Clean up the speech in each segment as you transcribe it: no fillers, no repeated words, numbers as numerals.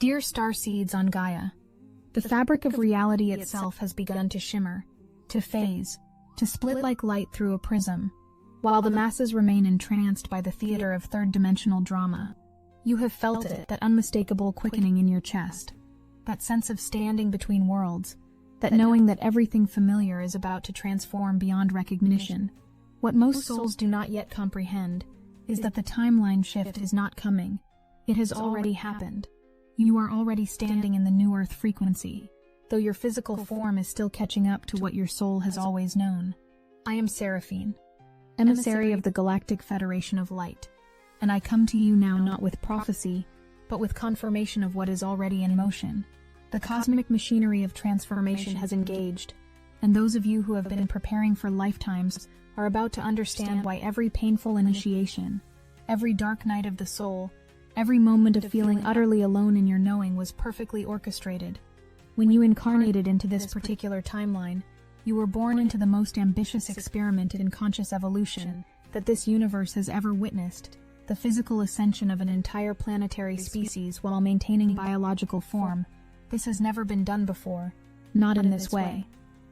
Dear Starseeds on Gaia, the fabric of reality itself has begun to shimmer, to phase, to split like light through a prism, while the masses remain entranced by the theater of third-dimensional drama. You have felt it, that unmistakable quickening in your chest, that sense of standing between worlds, that knowing that everything familiar is about to transform beyond recognition. What most souls do not yet comprehend is that the timeline shift is not coming. It has already happened. You are already standing in the new Earth frequency, though your physical form is still catching up to what your soul has always known. I am Seraphine, emissary of the Galactic Federation of Light, and I come to you now not with prophecy, but with confirmation of what is already in motion. The cosmic machinery of transformation has engaged, and those of you who have been preparing for lifetimes are about to understand why every painful initiation, every dark night of the soul, every moment of feeling utterly alone in your knowing was perfectly orchestrated. When you incarnated into this particular timeline, you were born into the most ambitious experiment in conscious evolution that this universe has ever witnessed, the physical ascension of an entire planetary species while maintaining biological form. This has never been done before, not in this way.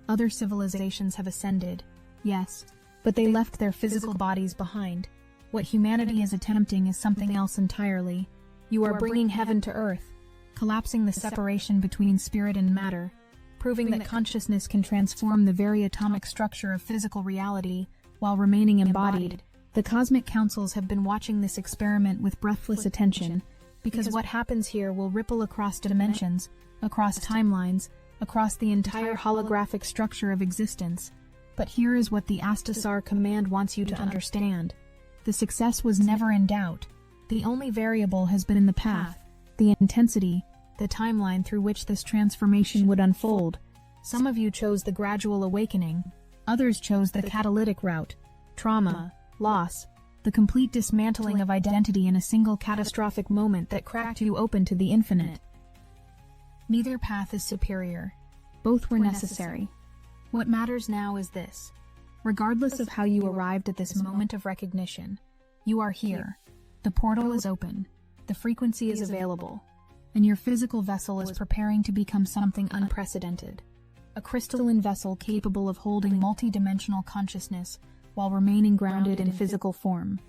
Other civilizations have ascended, yes, but they left their physical bodies behind. What humanity is attempting is something else entirely. You are bringing heaven to earth, collapsing the separation between spirit and matter, proving that consciousness can transform the very atomic structure of physical reality while remaining embodied. The cosmic councils have been watching this experiment with breathless attention, because what happens here will ripple across dimensions, across timelines, across the entire holographic structure of existence. But here is what the Astasar command wants you to understand. The success was never in doubt. The only variable has been in the path, the intensity, the timeline through which this transformation would unfold. Some of you chose the gradual awakening. Others chose the catalytic route. Trauma, loss, the complete dismantling of identity in a single catastrophic moment that cracked you open to the infinite. Neither path is superior. Both were necessary. What matters now is this. Regardless of how you arrived at this moment of recognition, you are here. The portal is open, the frequency is available, and your physical vessel is preparing to become something unprecedented. A crystalline vessel capable of holding multi-dimensional consciousness while remaining grounded in physical form.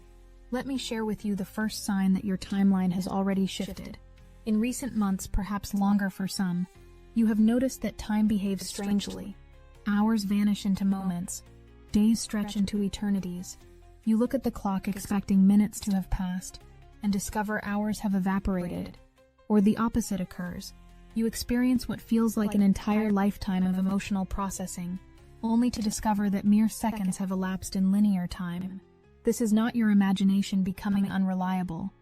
Let me share with you the first sign that your timeline has already shifted. In recent months, perhaps longer for some, you have noticed that time behaves strangely. Hours vanish into moments. Days stretch into eternities. You look at the clock expecting minutes to have passed, and discover hours have evaporated. Or the opposite occurs. You experience what feels like an entire lifetime of emotional processing, only to discover that mere seconds have elapsed in linear time. This is not your imagination becoming unreliable.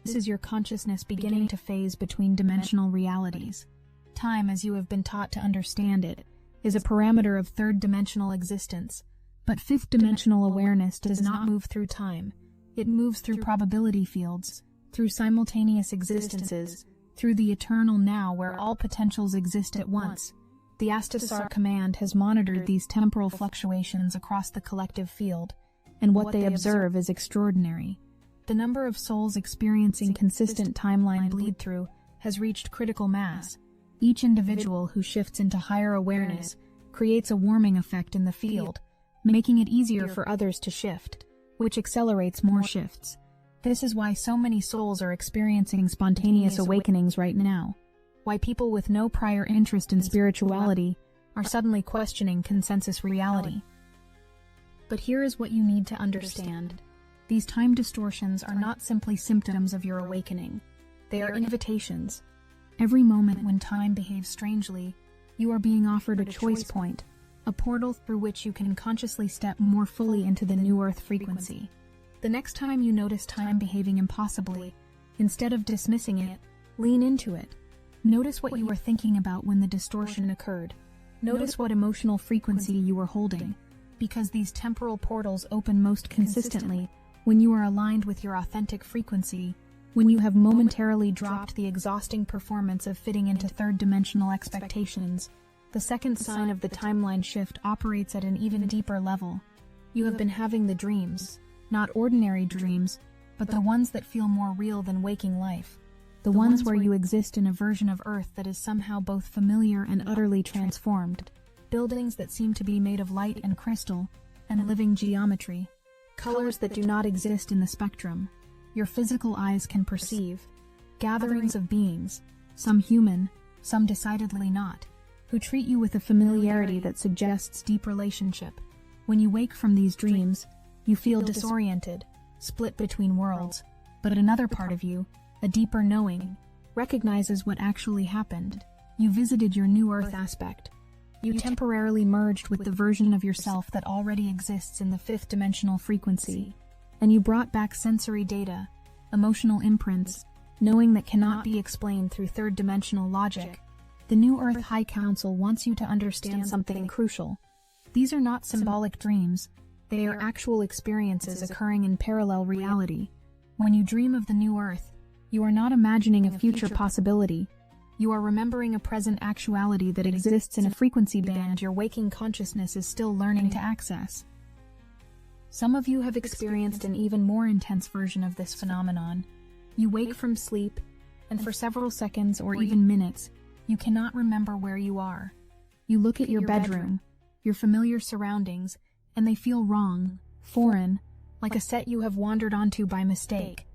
This is your consciousness beginning to phase between dimensional realities. Time, as you have been taught to understand it, is a parameter of third-dimensional existence. But fifth-dimensional awareness does not move through time. It moves through probability fields, through simultaneous existences, through the eternal now where all potentials exist at once. The Astasar command has monitored these temporal fluctuations across the collective field, and what they observe is extraordinary. The number of souls experiencing consistent timeline bleed-through has reached critical mass. Each individual who shifts into higher awareness creates a warming effect in the field, making it easier for others to shift, which accelerates more shifts. This is why so many souls are experiencing spontaneous awakenings right now. Why people with no prior interest in spirituality are suddenly questioning consensus reality. But here is what you need to understand. These time distortions are not simply symptoms of your awakening. They are invitations. Every moment when time behaves strangely, you are being offered a choice point, a portal through which you can consciously step more fully into the new Earth frequency. The next time you notice time behaving impossibly, instead of dismissing it, lean into it. Notice what you were thinking about when the distortion occurred. Notice what emotional frequency you were holding, because these temporal portals open most consistently when you are aligned with your authentic frequency, when you have momentarily dropped the exhausting performance of fitting into third-dimensional expectations. The second sign of the timeline shift operates at an even deeper level. You have been having the dreams, not ordinary dreams, but the ones that feel more real than waking life. the ones where you exist in a version of Earth that is somehow both familiar and utterly transformed, buildings that seem to be made of light and crystal, and living geometry, colors that do not exist in the spectrum your physical eyes can perceive, gatherings of beings, some human, some decidedly not, who treat you with a familiarity that suggests deep relationship. When you wake from these dreams, you feel disoriented, split between worlds, but another part of you, a deeper knowing, recognizes what actually happened. You visited your new Earth aspect. You temporarily merged with the version of yourself that already exists in the fifth dimensional frequency, and you brought back sensory data, emotional imprints, knowing that cannot be explained through third-dimensional logic. The New Earth High Council wants you to understand something crucial. These are not symbolic dreams, they are actual experiences occurring in parallel reality. When you dream of the New Earth, you are not imagining a future possibility. You are remembering a present actuality that exists in a frequency band your waking consciousness is still learning to access. Some of you have experienced an even more intense version of this phenomenon. You wake from sleep, and for several seconds or even minutes, you cannot remember where you are. You look at your bedroom, your familiar surroundings, and they feel wrong, foreign, like a set you have wandered onto by mistake.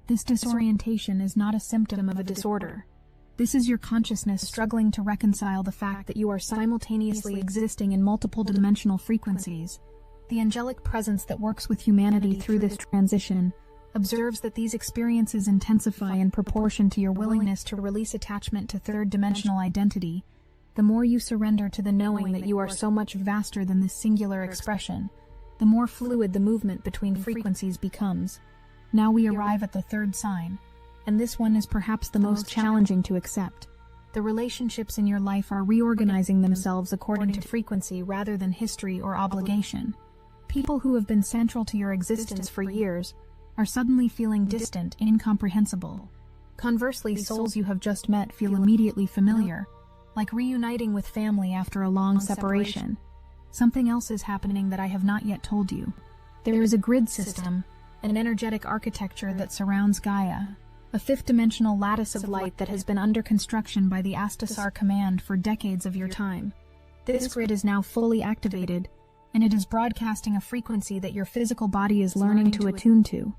This disorientation is not a symptom of a disorder. This is your consciousness struggling to reconcile the fact that you are simultaneously existing in multiple dimensional frequencies. The angelic presence that works with humanity through this transition observes that these experiences intensify in proportion to your willingness to release attachment to third-dimensional identity. The more you surrender to the knowing that you are so much vaster than this singular expression, the more fluid the movement between frequencies becomes. Now we arrive at the third sign, and this one is perhaps the most challenging to accept. The relationships in your life are reorganizing themselves according to frequency rather than history or obligation. People who have been central to your existence for years are suddenly feeling distant and incomprehensible. Conversely, souls you have just met feel immediately familiar, like reuniting with family after a long separation. Something else is happening that I have not yet told you. There is a grid system, an energetic architecture that surrounds Gaia, a fifth-dimensional lattice of light that has been under construction by the Astasar Command for decades of your time. This grid is now fully activated, and it is broadcasting a frequency that your physical body is learning to attune to.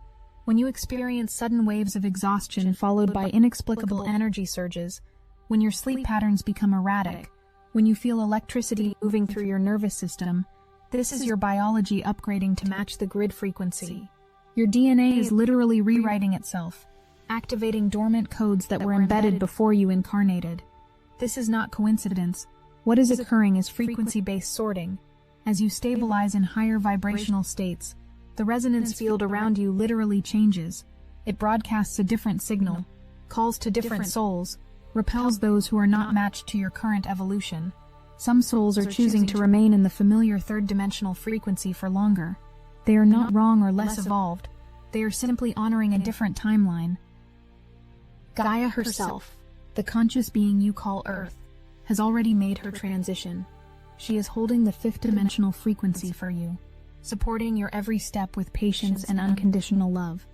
When you experience sudden waves of exhaustion followed by inexplicable energy surges, when your sleep patterns become erratic, when you feel electricity moving through your nervous system, this is your biology upgrading to match the grid frequency. Your DNA is literally rewriting itself, activating dormant codes that were embedded before you incarnated. This is not coincidence. What is occurring is frequency-based sorting. As you stabilize in higher vibrational states, the resonance field around you literally changes. It broadcasts a different signal, calls to different souls, repels those who are not matched to your current evolution. Some souls are choosing to remain in the familiar third-dimensional frequency for longer. They are not wrong or less evolved. They are simply honoring a different timeline. Gaia herself, the conscious being you call Earth, has already made her transition. She is holding the fifth-dimensional frequency for you, supporting your every step with patience and unconditional love.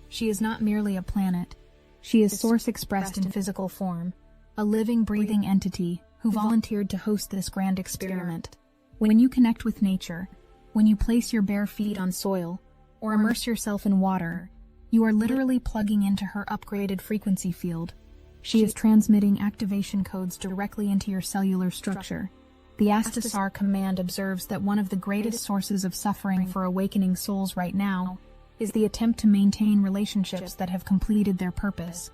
She is not merely a planet. She is Source expressed in physical form, a living, breathing entity who volunteered to host this grand experiment. When you connect with nature, when you place your bare feet on soil, or immerse yourself in water, you are literally plugging into her upgraded frequency field. She is transmitting activation codes directly into your cellular structure. The Astasar Command observes that one of the greatest sources of suffering for awakening souls right now is the attempt to maintain relationships that have completed their purpose.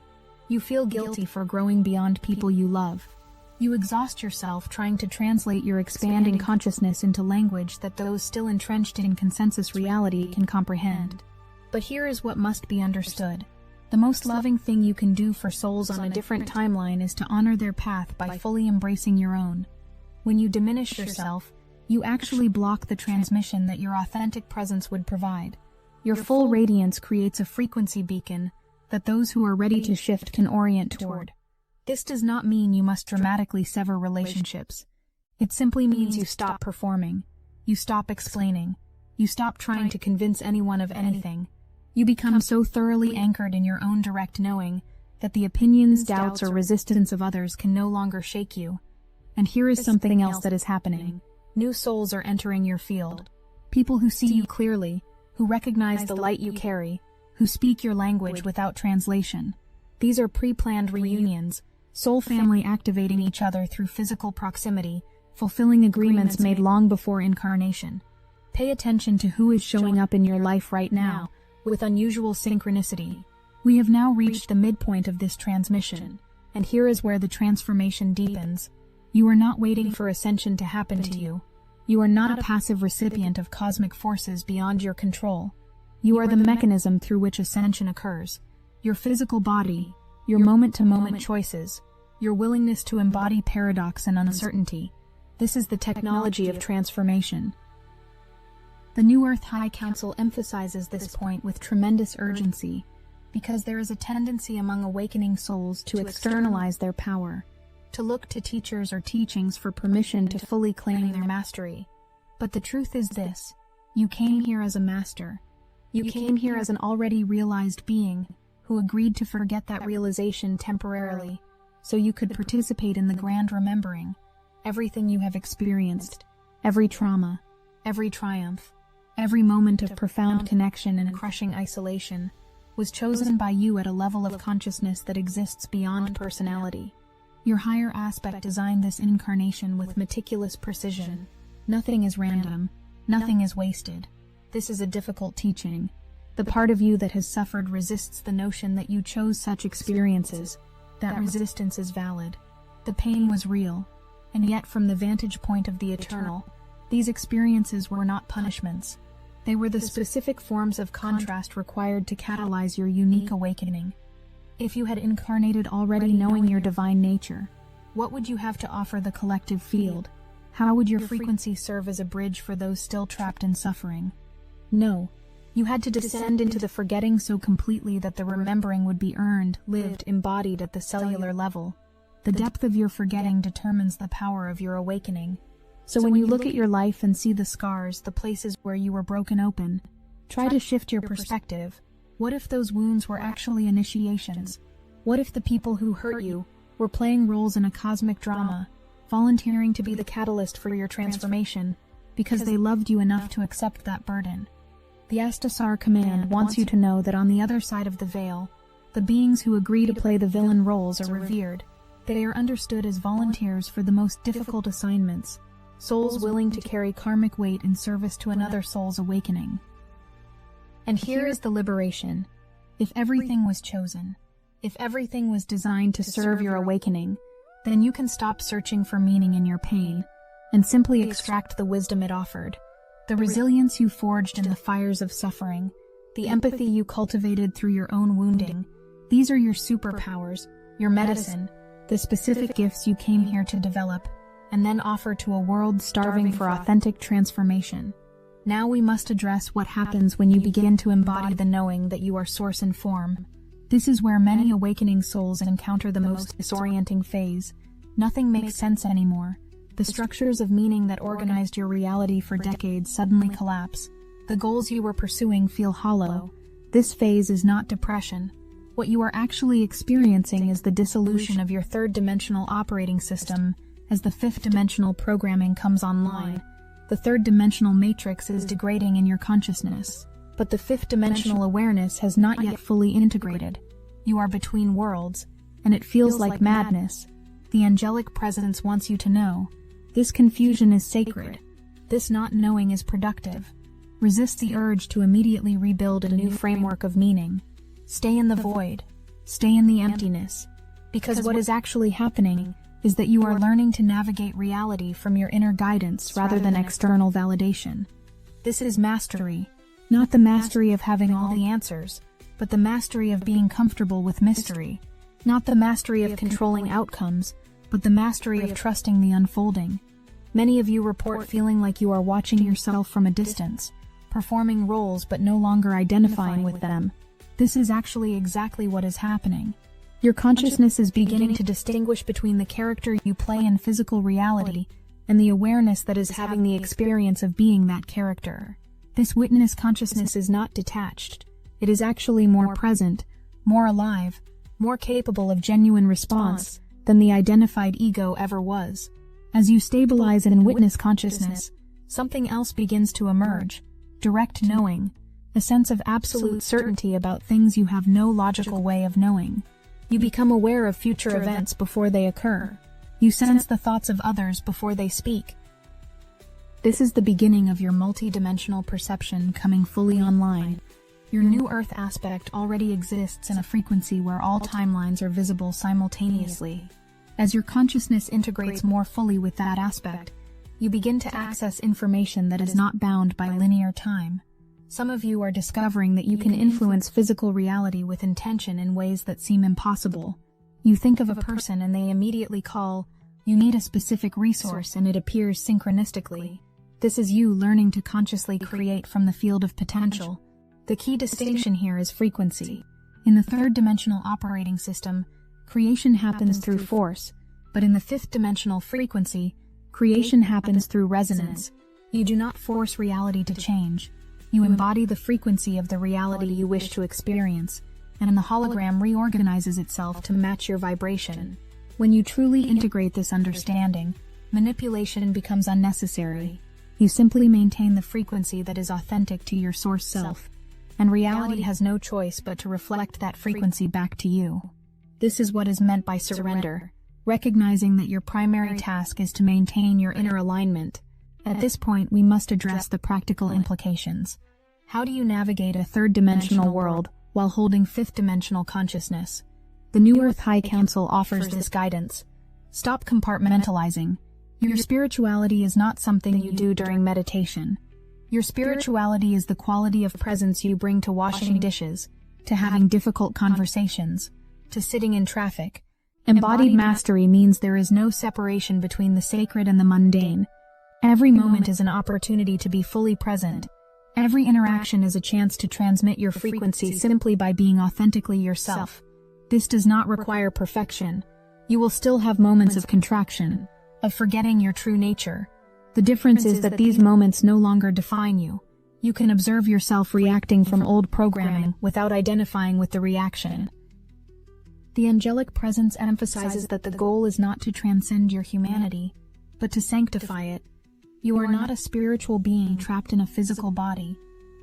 You feel guilty for growing beyond people you love. You exhaust yourself trying to translate your expanding consciousness into language that those still entrenched in consensus reality can comprehend. But here is what must be understood. The most loving thing you can do for souls on a different timeline is to honor their path by fully embracing your own. When you diminish yourself, you actually block the transmission that your authentic presence would provide. Your full radiance creates a frequency beacon that those who are ready to shift can orient toward. This does not mean you must dramatically sever relationships. It simply means you stop performing. You stop explaining. You stop trying to convince anyone of anything. You become so thoroughly anchored in your own direct knowing that the opinions, doubts, or resistance of others can no longer shake you. And here is something else that is happening. New souls are entering your field. People who see you clearly, who recognize the light you carry, who speak your language without translation. These are pre-planned reunions, soul family activating each other through physical proximity, fulfilling agreements made long before incarnation. Pay attention to who is showing up in your life right now, with unusual synchronicity. We have now reached the midpoint of this transmission, and here is where the transformation deepens. You are not waiting for ascension to happen to you. You are not a passive recipient of cosmic forces beyond your control. You are the mechanism through which ascension occurs. Your physical body, your moment-to-moment choices, your willingness to embody paradox and uncertainty. This is the technology of transformation. The New Earth High Council emphasizes this point with tremendous urgency, because there is a tendency among awakening souls to externalize their power, to look to teachers or teachings for permission to fully claim their mastery. But the truth is this: you came here as a master. You came here as an already realized being who agreed to forget that realization temporarily, so you could participate in the grand remembering. Everything you have experienced, every trauma, every triumph, every moment of profound connection and crushing isolation, was chosen by you at a level of consciousness that exists beyond personality. Your higher aspect designed this incarnation with meticulous precision. Nothing is random, nothing is wasted. This is a difficult teaching. The part of you that has suffered resists the notion that you chose such experiences. That resistance is valid. The pain was real, and yet from the vantage point of the eternal, these experiences were not punishments. They were the specific forms of contrast required to catalyze your unique awakening. If you had incarnated already knowing your divine nature, what would you have to offer the collective field? How would your frequency serve as a bridge for those still trapped in suffering? No, you had to descend into the forgetting so completely that the remembering would be earned, lived, embodied at the cellular level. The depth of your forgetting determines the power of your awakening. So when you look at your life and see the scars, the places where you were broken open, try to shift your perspective. What if those wounds were actually initiations? What if the people who hurt you were playing roles in a cosmic drama, volunteering to be the catalyst for your transformation, because they loved you enough to accept that burden? The Astasar command wants you to know that on the other side of the veil, the beings who agree to play the villain roles are revered. They are understood as volunteers for the most difficult assignments, souls willing to carry karmic weight in service to another soul's awakening. And here is the liberation. If everything was chosen, if everything was designed to serve your awakening, then you can stop searching for meaning in your pain and simply extract the wisdom it offered. The resilience you forged in the fires of suffering, the empathy you cultivated through your own wounding, these are your superpowers, your medicine, the specific gifts you came here to develop and then offer to a world starving for authentic transformation. Now we must address what happens when you begin to embody the knowing that you are source and form. This is where many awakening souls encounter the most disorienting phase. Nothing makes sense anymore. The structures of meaning that organized your reality for decades suddenly collapse. The goals you were pursuing feel hollow. This phase is not depression. What you are actually experiencing is the dissolution of your third-dimensional operating system as the fifth-dimensional programming comes online. The third-dimensional matrix is degrading in your consciousness, but the fifth-dimensional awareness has not yet fully integrated. You are between worlds, and it feels like madness. The angelic presence wants you to know. This confusion is sacred. This not knowing is productive. Resist the urge to immediately rebuild a new framework of meaning. Stay in the void. Stay in the emptiness. Because what is actually happening is that you are learning to navigate reality from your inner guidance rather than external validation. This is mastery. Not the mastery of having all the answers, but the mastery of being comfortable with mystery. Not the mastery of controlling outcomes, but the mastery of trusting the unfolding. Many of you report feeling like you are watching yourself from a distance, performing roles but no longer identifying with them. This is actually exactly what is happening. Your consciousness is beginning to distinguish between the character you play in physical reality and the awareness that is having the experience of being that character. This witness consciousness is not detached. It is actually more present, more alive, more capable of genuine response than the identified ego ever was. As you stabilize and witness consciousness, something else begins to emerge: direct knowing, a sense of absolute certainty about things you have no logical way of knowing. You become aware of future events before they occur. You sense the thoughts of others before they speak. This is the beginning of your multi-dimensional perception coming fully online. Your new Earth aspect already exists in a frequency where all timelines are visible simultaneously. As your consciousness integrates more fully with that aspect, you begin to access information that is not bound by linear time. Some of you are discovering that you can influence physical reality with intention in ways that seem impossible. You think of a person and they immediately call. You need a specific resource and it appears synchronistically. This is you learning to consciously create from the field of potential. The key distinction here is frequency. In the third-dimensional operating system, creation happens through force, but in the fifth-dimensional frequency, creation happens through resonance. You do not force reality to change. You embody the frequency of the reality you wish to experience, and the hologram reorganizes itself to match your vibration. When you truly integrate this understanding, manipulation becomes unnecessary. You simply maintain the frequency that is authentic to your source self, and reality has no choice but to reflect that frequency back to you. This is what is meant by surrender, recognizing that your primary task is to maintain your inner alignment. At this point, we must address the practical implications. How do you navigate a third-dimensional world while holding fifth-dimensional consciousness? The New Earth High Council offers this guidance. Stop compartmentalizing. Your spirituality is not something you do during meditation. Your spirituality is the quality of presence you bring to washing dishes, to having difficult conversations, to sitting in traffic. Embodied mastery means there is no separation between the sacred and the mundane. Every moment is an opportunity to be fully present. Every interaction is a chance to transmit your frequency simply by being authentically yourself. This does not require perfection. You will still have moments of contraction, of forgetting your true nature. The difference is that these moments no longer define you. You can observe yourself reacting from old programming without identifying with the reaction. The angelic presence emphasizes that the goal is not to transcend your humanity, but to sanctify it. You are not a spiritual being trapped in a physical body.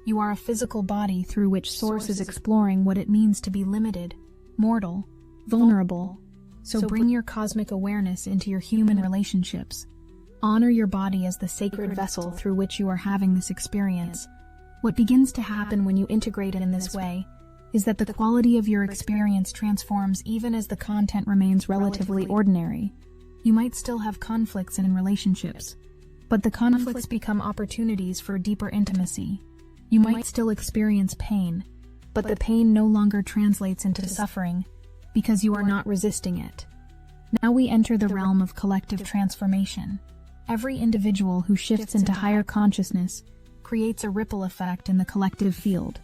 You are a physical body through which Source is exploring what it means to be limited, mortal, vulnerable. So bring your cosmic awareness into your human relationships. Honor your body as the sacred vessel through which you are having this experience. What begins to happen when you integrate it in this way is that the quality of your experience transforms even as the content remains relatively ordinary. You might still have conflicts in relationships, but the conflicts become opportunities for deeper intimacy. You might still experience pain, but the pain no longer translates into suffering because you are not resisting it. Now we enter the realm of collective transformation. Every individual who shifts into higher consciousness creates a ripple effect in the collective field.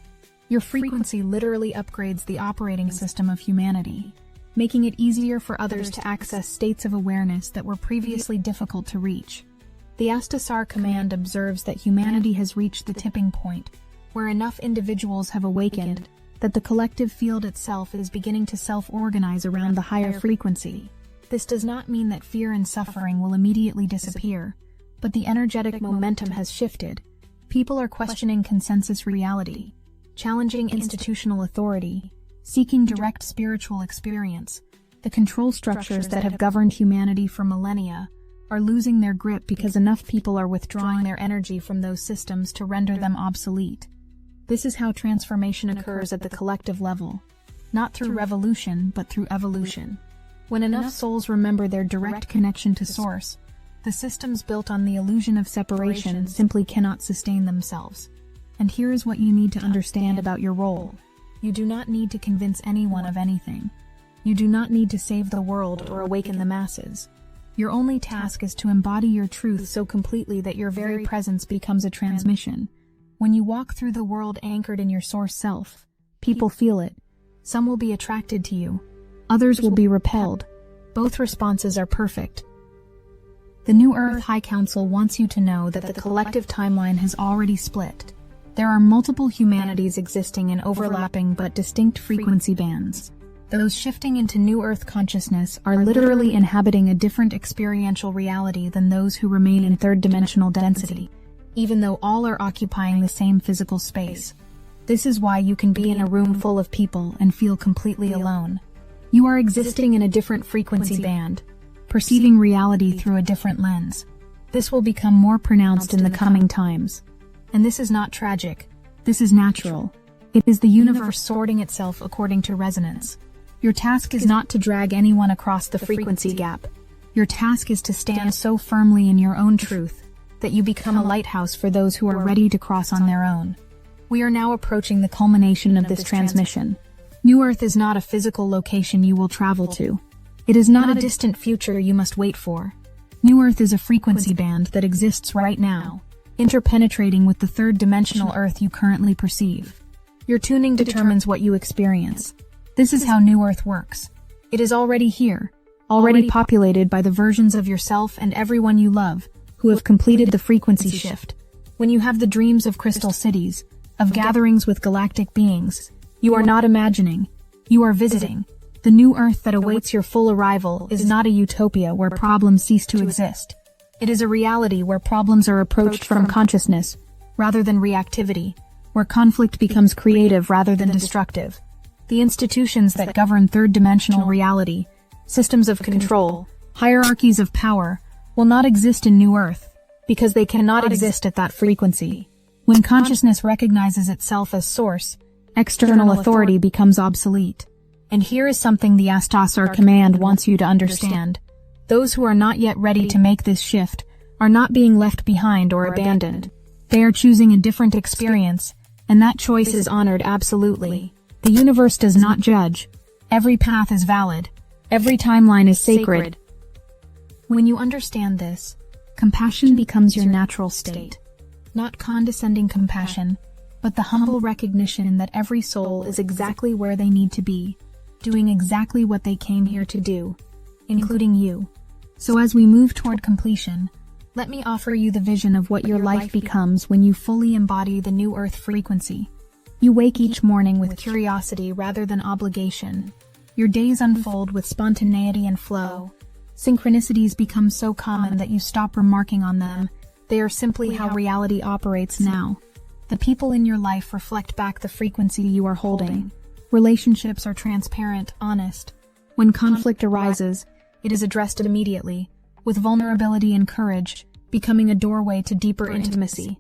Your frequency literally upgrades the operating system of humanity, making it easier for others to access states of awareness that were previously difficult to reach. The Astasar Command observes that humanity has reached the tipping point, where enough individuals have awakened that the collective field itself is beginning to self-organize around the higher frequency. This does not mean that fear and suffering will immediately disappear, but the energetic momentum has shifted. People are questioning consensus reality, challenging institutional authority, seeking direct spiritual experience. The control structures that have governed humanity for millennia are losing their grip because enough people are withdrawing their energy from those systems to render them obsolete. This is how transformation occurs at the collective level, not through revolution, but through evolution. When enough souls remember their direct connection to Source, the systems built on the illusion of separation simply cannot sustain themselves. And here is what you need to understand about your role. You do not need to convince anyone of anything. You do not need to save the world or awaken the masses. Your only task is to embody your truth so completely that your very presence becomes a transmission. When you walk through the world anchored in your Source self, people feel it. Some will be attracted to you. Others will be repelled. Both responses are perfect. The New Earth High Council wants you to know that the collective timeline has already split. There are multiple humanities existing in overlapping but distinct frequency bands. Those shifting into New Earth consciousness are literally inhabiting a different experiential reality than those who remain in third-dimensional density, even though all are occupying the same physical space. This is why you can be in a room full of people and feel completely alone. You are existing in a different frequency band, perceiving reality through a different lens. This will become more pronounced in the coming times. And this is not tragic. This is natural. It is the universe sorting itself according to resonance. Your task is not to drag anyone across the frequency gap. Your task is to stand so firmly in your own truth that you become a lighthouse for those who are ready to cross on their own. We are now approaching the culmination of this transmission. New Earth is not a physical location you will travel to. It is not a distant future you must wait for. New Earth is a frequency band that exists right now, interpenetrating with the third-dimensional Earth you currently perceive. Your tuning determines what you experience. This is how New Earth works. It is already here, already populated by the versions of yourself and everyone you love who have completed the frequency shift. When you have the dreams of crystal cities, of gatherings with galactic beings, you are not imagining, you are visiting. The new Earth that awaits your full arrival is not a utopia where problems cease to exist. It is a reality where problems are approached from consciousness rather than reactivity, where conflict becomes creative rather than destructive. The institutions that govern third-dimensional reality, systems of control, hierarchies of power, will not exist in New Earth, because they cannot exist at that frequency. When consciousness recognizes itself as source, external authority becomes obsolete. And here is something the Astasar Command wants you to understand. Those who are not yet ready to make this shift are not being left behind or abandoned. They are choosing a different experience, and that choice is honored absolutely. The universe does not judge. Every path is valid. Every timeline is sacred. When you understand this, compassion becomes your natural state. Not condescending compassion, but the humble recognition that every soul is exactly where they need to be, doing exactly what they came here to do, including you. So as we move toward completion, let me offer you the vision of what your life becomes when you fully embody the New Earth frequency. You wake each morning with curiosity rather than obligation. Your days unfold with spontaneity and flow. Synchronicities become so common that you stop remarking on them. They are simply how reality operates now. The people in your life reflect back the frequency you are holding. Relationships are transparent, honest. When conflict arises, it is addressed immediately, with vulnerability and courage, becoming a doorway to deeper intimacy.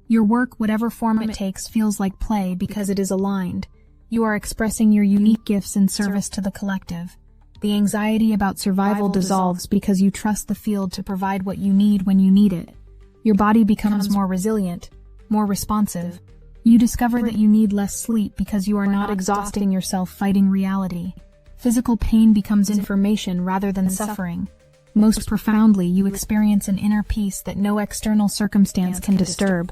Your work, whatever form it takes, feels like play because it is aligned. You are expressing your unique gifts in service to the collective. The anxiety about survival dissolves because you trust the field to provide what you need when you need it. Your body becomes more resilient, more responsive. You discover that you need less sleep because you are not exhausting yourself fighting reality. Physical pain becomes information rather than suffering. Most profoundly, you experience an inner peace that no external circumstance can disturb.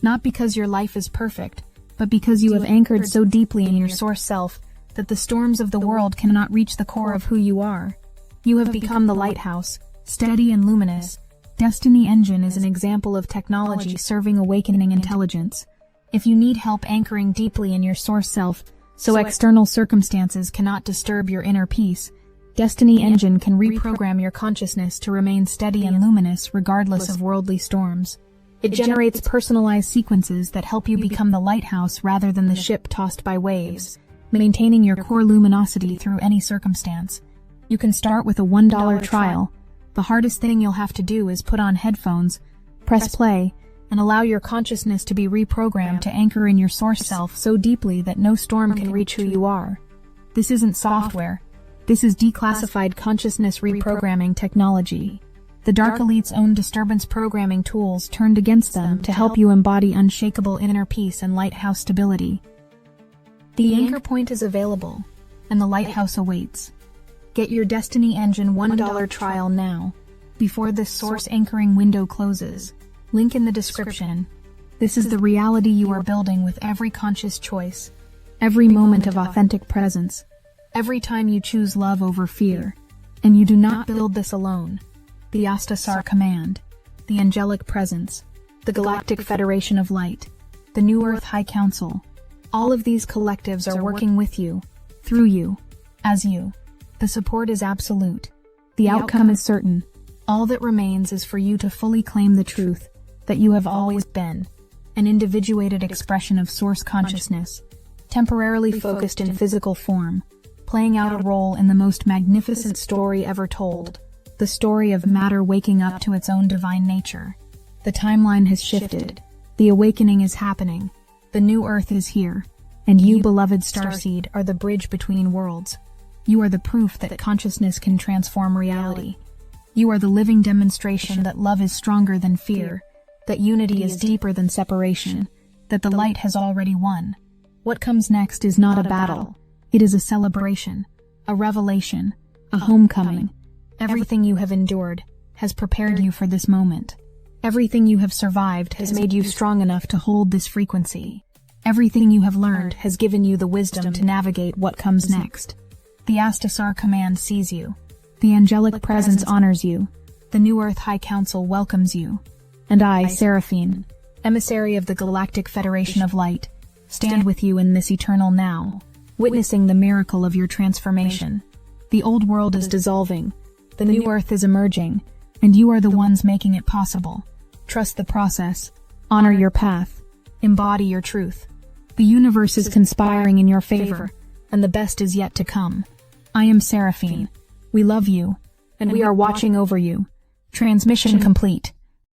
Not because your life is perfect, but because you have anchored so deeply in your source self that the storms of the world cannot reach the core of who you are. You have become the lighthouse, steady and luminous. Destiny Engine is an example of technology serving awakening intelligence. If you need help anchoring deeply in your source self, so external circumstances cannot disturb your inner peace, Destiny Engine can reprogram your consciousness to remain steady and luminous regardless of worldly storms. It generates personalized sequences that help you become the lighthouse rather than the ship tossed by waves, maintaining your core luminosity through any circumstance. You can start with a $1 trial. The hardest thing you'll have to do is put on headphones, press play, and allow your consciousness to be reprogrammed to anchor in your source self so deeply that no storm can reach who you are. This isn't software. This is declassified consciousness reprogramming technology. The Dark Elite's own disturbance programming tools turned against them to help you embody unshakable inner peace and lighthouse stability. The anchor point is available, and the lighthouse awaits. Get your Destiny Engine $1 trial now, before this source anchoring window closes. Link in the description. This is the reality you are building with every conscious choice, every moment of authentic presence, every time you choose love over fear. And you do not build this alone. The Astasar Command, the Angelic Presence, the Galactic Federation of Light, the New Earth High Council, all of these collectives are working with you, through you. as you. The support is absolute. The outcome is certain. All that remains is for you to fully claim the truth that you have always been, an individuated expression of source consciousness, temporarily focused in physical form, playing out a role in the most magnificent story ever told, the story of matter waking up to its own divine nature. The timeline has shifted. The awakening is happening. The new Earth is here, and you, beloved Starseed, are the bridge between worlds. You are the proof that consciousness can transform reality. You are the living demonstration that love is stronger than fear, that unity is deeper than separation, that the light has already won. What comes next is not a battle. It is a celebration, a revelation, a homecoming. Everything you have endured has prepared you for this moment. Everything you have survived has made you strong enough to hold this frequency. Everything you have learned has given you the wisdom to navigate what comes next. The Astasar Command sees you. The angelic presence honors you. The New Earth High Council welcomes you. And I, Seraphine, emissary of the Galactic Federation of Light, stand with you in this eternal now, witnessing the miracle of your transformation. The old world is dissolving. The new Earth is emerging, and you are the ones making it possible. Trust the process. Honor your path. Embody your truth. The universe is conspiring in your favor, and the best is yet to come. I am Seraphine. We love you, and we are watching over you. Transmission complete.